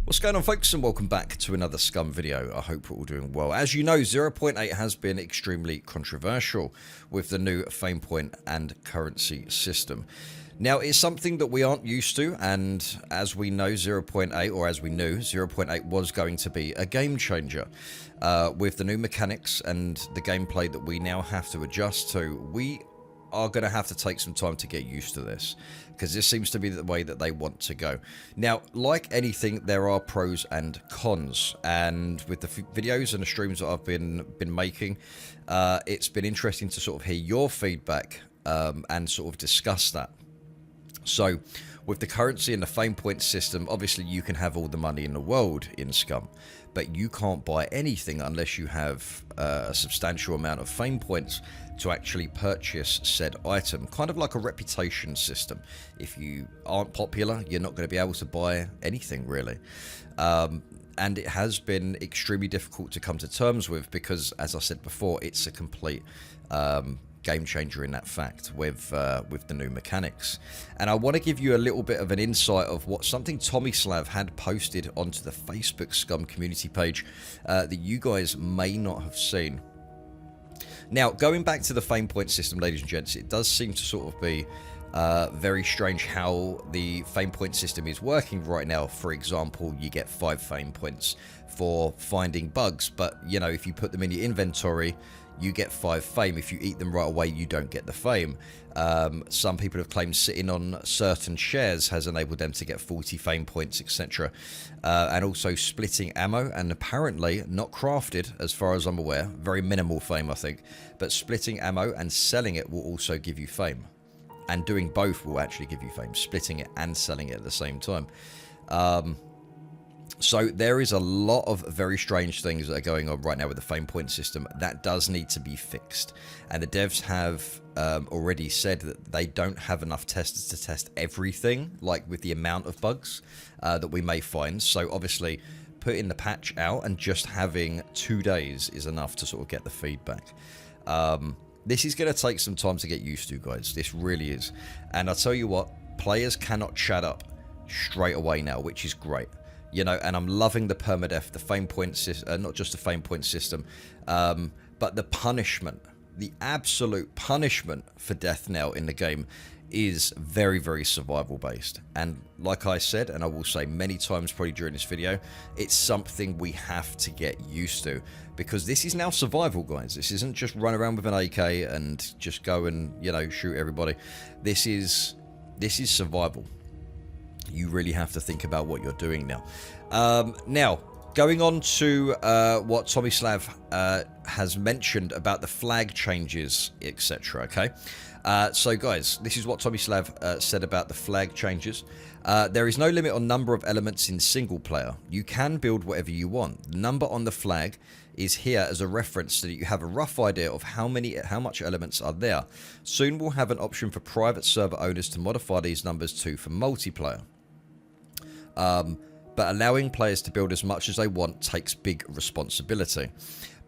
What's going on, folks, and welcome back to another SCUM video. I hope we're all doing well. As you know, 0.8 has been extremely controversial with the new fame point and currency system. Now, it's something that we aren't used to, and as we know, 0.8, or as we knew, 0.8 was going to be a game changer. With the new mechanics and the gameplay that we now have to adjust to, we are going to have to take some time to get used to this, because this seems to be the way that they want to go. Now, like anything, there are pros and cons, and with the videos and the streams that I've been making, it's been interesting to sort of hear your feedback and sort of discuss that. So, with the currency and the fame point system, obviously you can have all the money in the world in SCUM, but you can't buy anything unless you have a substantial amount of fame points to actually purchase said item. Kind of like a reputation system. If you aren't popular, you're not going to be able to buy anything, really. And it has been extremely difficult to come to terms with because, as I said before, it's a complete game changer in that fact with the new mechanics. And I want to give you a little bit of an insight of what something Tomislav had posted onto the Facebook SCUM community page that you guys may not have seen. Now, going back to the fame point system, ladies and gents, it does seem to sort of be very strange how the fame point system is working right now. For example, you get 5 fame points for finding bugs, but you know, if you put them in your inventory, you get 5 fame. If you eat them right away, you don't get the fame. Some people have claimed sitting on certain shares has enabled them to get 40 fame points, etc. And also splitting ammo, and apparently not crafted, as far as I'm aware. Very minimal fame, I think. But splitting ammo and selling it will also give you fame. And doing both will actually give you fame. Splitting it and selling it at the same time. So there is a lot of very strange things that are going on right now with the fame point system that does need to be fixed. And the devs have already said that they don't have enough testers to test everything, like with the amount of bugs that we may find. So obviously putting the patch out and just having 2 days is enough to sort of get the feedback. This is going to take some time to get used to, guys. This really is. And I'll tell you what, players cannot chat up straight away now, which is great. You know, and I'm loving the permadeath, the fame point system, not just the fame point system, but the punishment, the absolute punishment for death now in the game is very, very survival based. And like I said, and I will say many times probably during this video, it's something we have to get used to, because this is now survival, guys. This isn't just run around with an AK and just go and, you know, shoot everybody. This is survival. You really have to think about what you're doing now. Now, going on to what Tomislav has mentioned about the flag changes, etc. Okay, so guys, this is what Tomislav said about the flag changes. There is no limit on number of elements in single player. You can build whatever you want. The number on the flag is here as a reference so that you have a rough idea of how much elements are there. Soon we'll have an option for private server owners to modify these numbers too for multiplayer. But allowing players to build as much as they want takes big responsibility.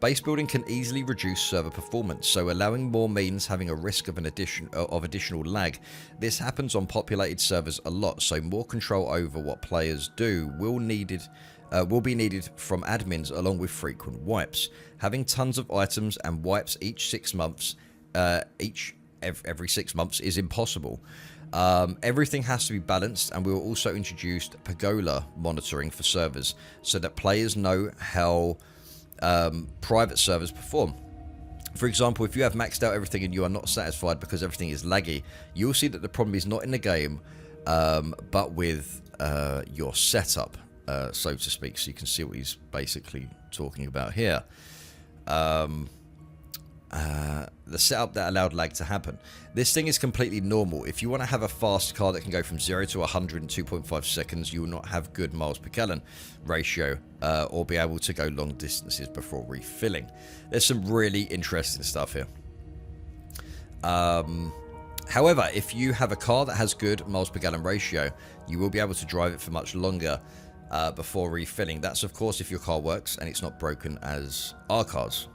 Base building can easily reduce server performance, so allowing more means having a risk of additional lag. This happens on populated servers a lot, so more control over what players do will be needed from admins, along with frequent wipes. Having tons of items and wipes each 6 months, every 6 months is impossible. Everything has to be balanced, and we will also introduce pergola monitoring for servers so that players know how private servers perform. For example, if you have maxed out everything and you are not satisfied because everything is laggy, you'll see that the problem is not in the game, but with your setup, so to speak. So you can see what he's basically talking about here. The setup that allowed lag to happen. This thing is completely normal. If you want to have a fast car that can go from 0 to 100 in 2.5 seconds, you will not have good miles per gallon ratio or be able to go long distances before refilling. There's some really interesting stuff here. However, if you have a car that has good miles per gallon ratio, you will be able to drive it for much longer before refilling. That's of course if your car works and it's not broken as our cars.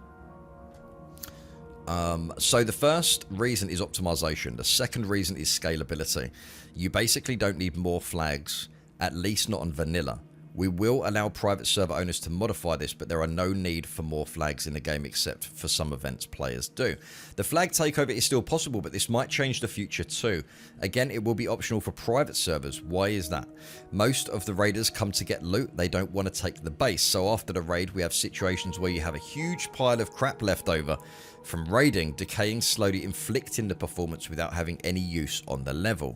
So the first reason is optimization. The second reason is scalability. You basically don't need more flags, at least not on vanilla. We will allow private server owners to modify this, but there are no need for more flags in the game except for some events players do. The flag takeover is still possible, but this might change the future too. Again, it will be optional for private servers. Why is that? Most of the raiders come to get loot. They don't want to take the base. So after the raid, we have situations where you have a huge pile of crap left over from raiding, decaying slowly, inflicting the performance without having any use on the level.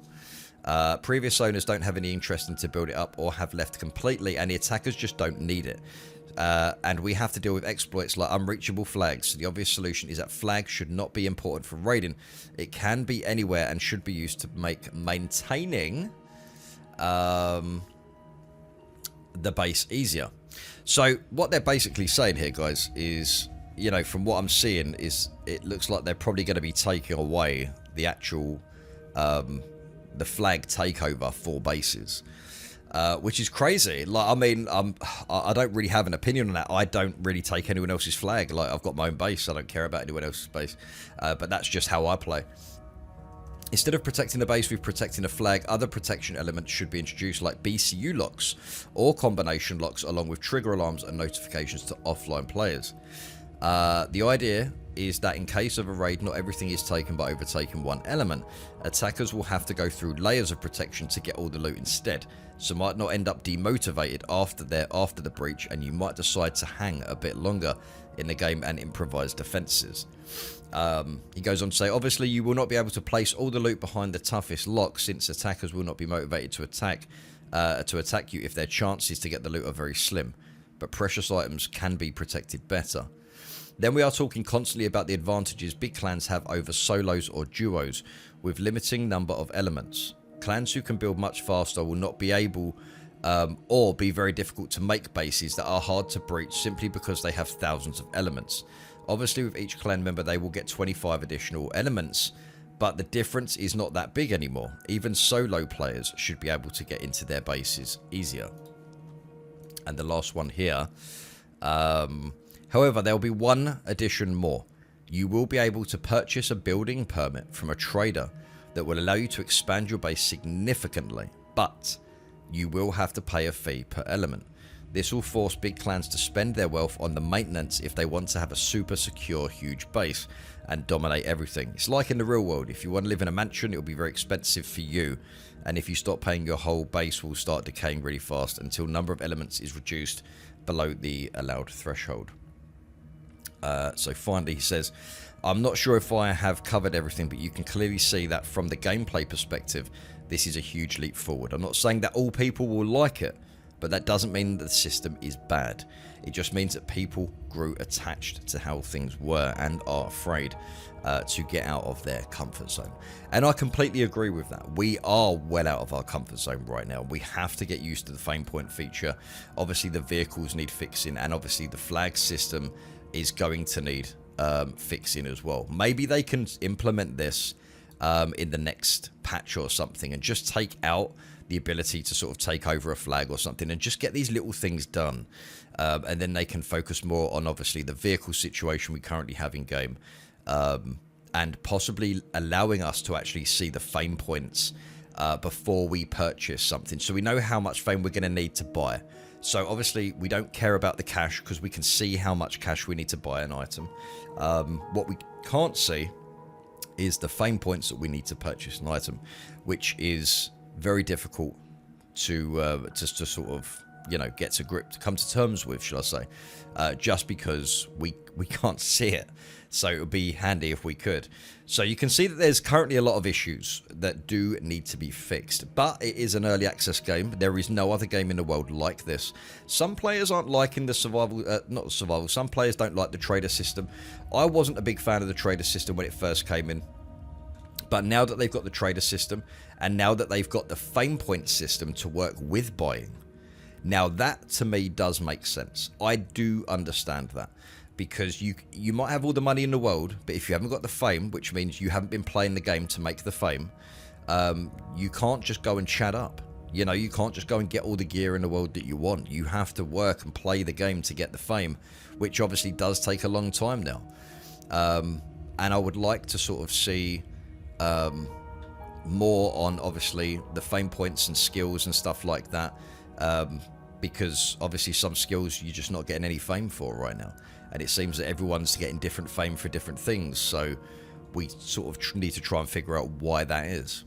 Previous owners don't have any interest in to build it up or have left completely, and the attackers just don't need it. And we have to deal with exploits like unreachable flags. So the obvious solution is that flags should not be important for raiding. It can be anywhere and should be used to make maintaining the base easier. So what they're basically saying here, guys, is, you know, from what I'm seeing, is it looks like they're probably going to be taking away the actual the flag takeover for bases, which is crazy. Like, I mean, I don't really have an opinion on that. I don't really take anyone else's flag. Like, I've got my own base. I don't care about anyone else's base. But that's just how I play. Instead of protecting the base with protecting a flag, other protection elements should be introduced, like BCU locks or combination locks, along with trigger alarms and notifications to offline players. The idea is that in case of a raid, not everything is taken by overtaking one element. Attackers will have to go through layers of protection to get all the loot instead, so might not end up demotivated after the breach, and you might decide to hang a bit longer in the game and improvise defenses. He goes on to say, obviously you will not be able to place all the loot behind the toughest lock, since attackers will not be motivated to attack you if their chances to get the loot are very slim, but precious items can be protected better. Then we are talking constantly about the advantages big clans have over solos or duos with limiting number of elements. Clans who can build much faster will not be able or be very difficult to make bases that are hard to breach simply because they have thousands of elements. Obviously with each clan member they will get 25 additional elements, but the difference is not that big anymore. Even solo players should be able to get into their bases easier. And the last one here, however, there will be one addition more. You will be able to purchase a building permit from a trader that will allow you to expand your base significantly, but you will have to pay a fee per element. This will force big clans to spend their wealth on the maintenance if they want to have a super secure huge base and dominate everything. It's like in the real world. If you want to live in a mansion, it will be very expensive for you, and if you stop paying, your whole base will start decaying really fast until number of elements is reduced below the allowed threshold. So finally he says, I'm not sure if I have covered everything, but you can clearly see that from the gameplay perspective, this is a huge leap forward. I'm not saying that all people will like it, but that doesn't mean that the system is bad. It just means that people grew attached to how things were and are afraid to get out of their comfort zone. And I completely agree with that. We are well out of our comfort zone right now. We have to get used to the fame point feature. Obviously the vehicles need fixing, and obviously the flag system is going to need fixing as well. Maybe they can implement this in the next patch or something, and just take out the ability to sort of take over a flag or something, and just get these little things done, and then they can focus more on obviously the vehicle situation we currently have in game, and possibly allowing us to actually see the fame points before we purchase something, so we know how much fame we're going to need to buy. So obviously we don't care about the cash because we can see how much cash we need to buy an item. What we can't see is the fame points that we need to purchase an item, which is very difficult to sort of, you know, get to grip, to come to terms with, should I say, just because we can't see it. So it would be handy if we could. So you can see that there's currently a lot of issues that do need to be fixed, but it is an early access game. There is no other game in the world like this. Some players aren't liking the survival, not survival, some players don't like the trader system. I wasn't a big fan of the trader system when it first came in, but now that they've got the trader system, and now that they've got the fame point system to work with buying, now that to me does make sense. I do understand that, because you might have all the money in the world, but if you haven't got the fame, which means you haven't been playing the game to make the fame, you can't just go and chat up. You know, you can't just go and get all the gear in the world that you want. You have to work and play the game to get the fame, which obviously does take a long time now. And I would like to sort of see more on obviously the fame points and skills and stuff like that. because obviously some skills you're just not getting any fame for right now, and it seems that everyone's getting different fame for different things, so we sort of need to try and figure out why that is.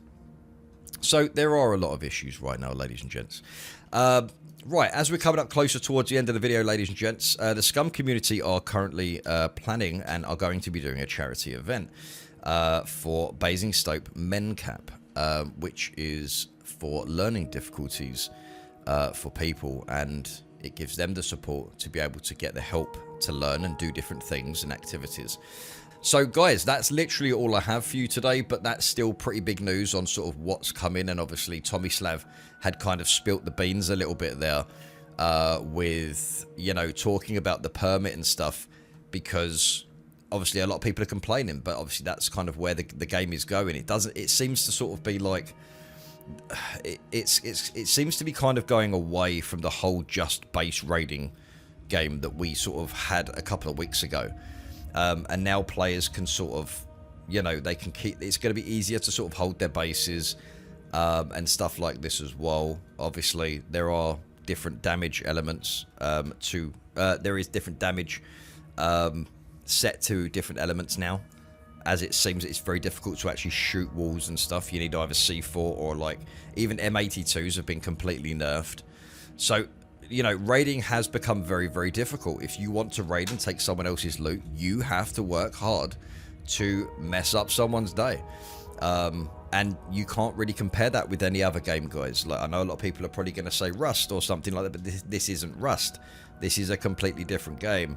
So there are a lot of issues right now, ladies and gents. Right, as we're coming up closer towards the end of the video, ladies and gents, the SCUM community are currently planning and are going to be doing a charity event for Basingstoke MenCap, which is for learning difficulties for people, and it gives them the support to be able to get the help to learn and do different things and activities. So guys, that's literally all I have for you today, but that's still pretty big news on sort of what's coming. And obviously Tomislav had kind of spilt the beans a little bit there with, you know, talking about the permit and stuff, because obviously a lot of people are complaining, but obviously that's kind of where the game is going. It seems to sort of be like, it seems to be kind of going away from the whole just base raiding game that we sort of had a couple of weeks ago. And now players can sort of, you know, they can keep, it's going to be easier to sort of hold their bases and stuff like this as well. Obviously, there are different damage elements there is different damage set to different elements now, as it seems it's very difficult to actually shoot walls and stuff. You need either C4 or like even M82s have been completely nerfed. So, you know, raiding has become very, very difficult. If you want to raid and take someone else's loot, you have to work hard to mess up someone's day. And you can't really compare that with any other game, guys. Like, I know a lot of people are probably going to say Rust or something like that, but this isn't Rust. This is a completely different game.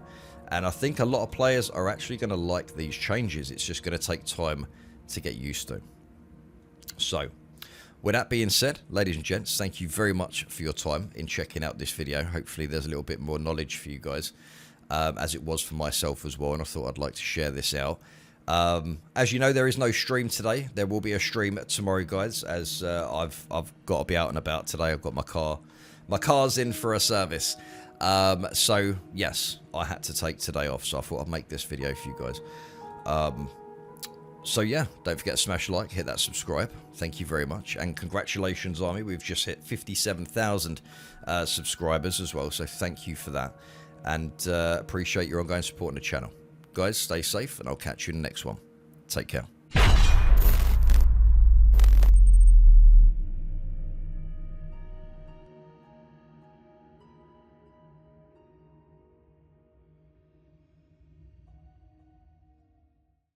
And I think a lot of players are actually going to like these changes. It's just going to take time to get used to. So, with that being said, ladies and gents, thank you very much for your time in checking out this video. Hopefully there's a little bit more knowledge for you guys, as it was for myself as well, and I thought I'd like to share this out. As you know, there is no stream today. There will be a stream tomorrow, guys, as I've got to be out and about today. I've got my car's in for a service. So, yes, I had to take today off, so I thought I'd make this video for you guys. So yeah, don't forget to smash like, hit that subscribe. Thank you very much, and congratulations, Army. We've just hit 57,000 subscribers as well, so thank you for that, and appreciate your ongoing support on the channel. Guys, stay safe, and I'll catch you in the next one. Take care.